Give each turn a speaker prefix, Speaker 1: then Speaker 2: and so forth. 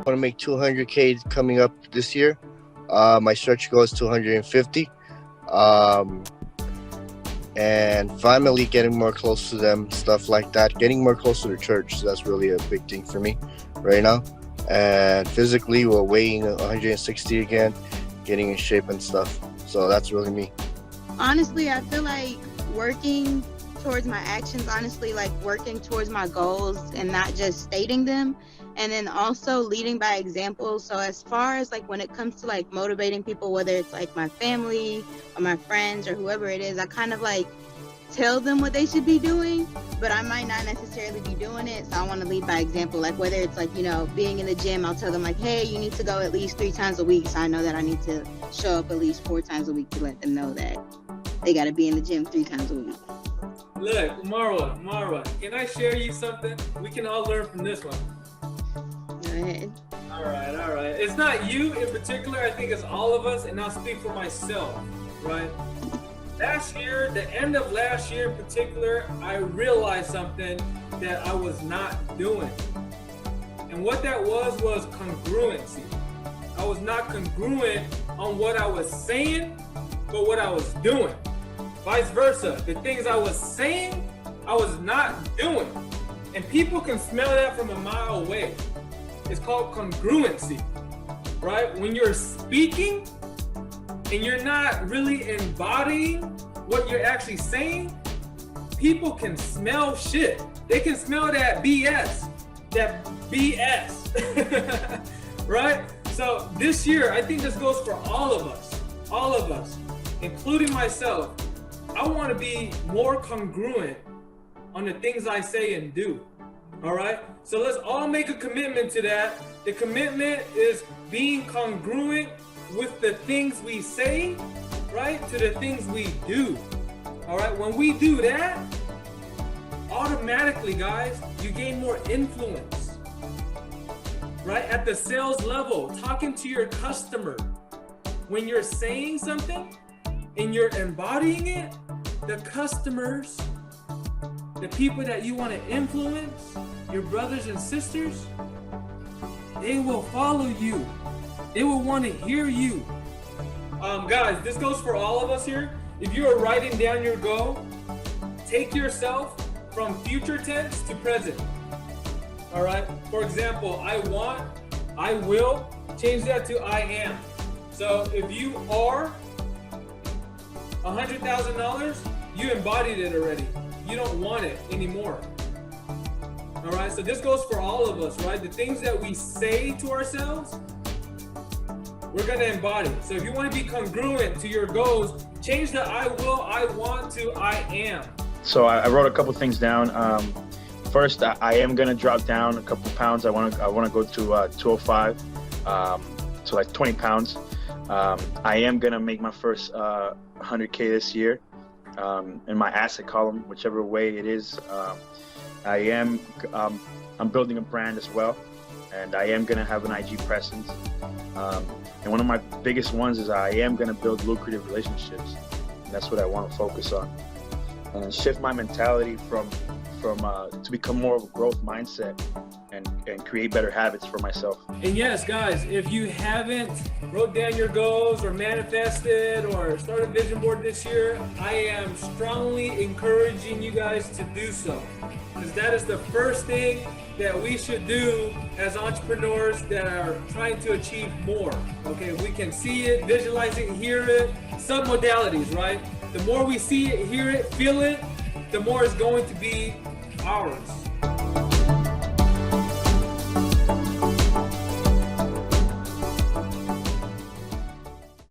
Speaker 1: want to make 200K coming up this year. My stretch goal is 250. And finally getting more close to them, stuff like that. Getting more close to the church. So that's really a big thing for me right now. And physically, we're weighing 160 again, getting in shape and stuff. So that's really me.
Speaker 2: Honestly, I feel like working towards my actions, honestly, like working towards my goals and not just stating them, and then also leading by example. So as far as like when it comes to like motivating people, whether it's like my family or my friends or whoever it is, I kind of like tell them what they should be doing, but I might not necessarily be doing it. So I want to lead by example, like whether it's like, you know, being in the gym, I'll tell them like, hey, you need to go at least 3 times a week. So I know that I need to show up at least 4 times a week to let them know that they got to be in the gym 3 times a week.
Speaker 3: Look, Marwa, can I share you something? We can all learn from this one.
Speaker 2: Go ahead.
Speaker 3: All right. It's not you in particular. I think it's all of us, and I'll speak for myself, right? Last year, the end of last year in particular, I realized something that I was not doing. And what that was congruency. I was not congruent on what I was saying, but what I was doing. Vice versa, the things I was saying, I was not doing. And people can smell that from a mile away. It's called congruency, right? When you're speaking and you're not really embodying what you're actually saying, people can smell shit. They can smell that BS, right? So this year, I think this goes for all of us, including myself. I want to be more congruent on the things I say and do. All right. So let's all make a commitment to that. The commitment is being congruent with the things we say, right, to the things we do. All right. When we do that, automatically, guys, you gain more influence, right? At the sales level, talking to your customer. When you're saying something and you're embodying it, the customers, the people that you want to influence, your brothers and sisters, they will follow you. They will want to hear you. Guys, this goes for all of us here. If you are writing down your goal, take yourself from future tense to present. All right. For example, I will, change that to I am. So if you are $100,000, you embodied it already. You don't want it anymore. All right, so this goes for all of us, right? The things that we say to ourselves, we're gonna embody. So if you want to be congruent to your goals, change the I will, I want to I am.
Speaker 4: So I wrote a couple things down. First, I am gonna drop down a couple pounds. I want to go to 205, so like 20 pounds. I am gonna make my first 100K this year. In my asset column, whichever way it is. I'm building a brand as well, and I am gonna have an IG presence. And one of my biggest ones is I am gonna build lucrative relationships. And that's what I want to focus on, and shift my mentality from to become more of a growth mindset and create better habits for myself.
Speaker 3: And yes, guys, if you haven't wrote down your goals or manifested or started a vision board this year, I am strongly encouraging you guys to do so, because that is the first thing that we should do as entrepreneurs that are trying to achieve more. Okay, we can see it, visualize it, hear it, sub-modalities, right? The more we see it, hear it, feel it, the more it's going to be ours.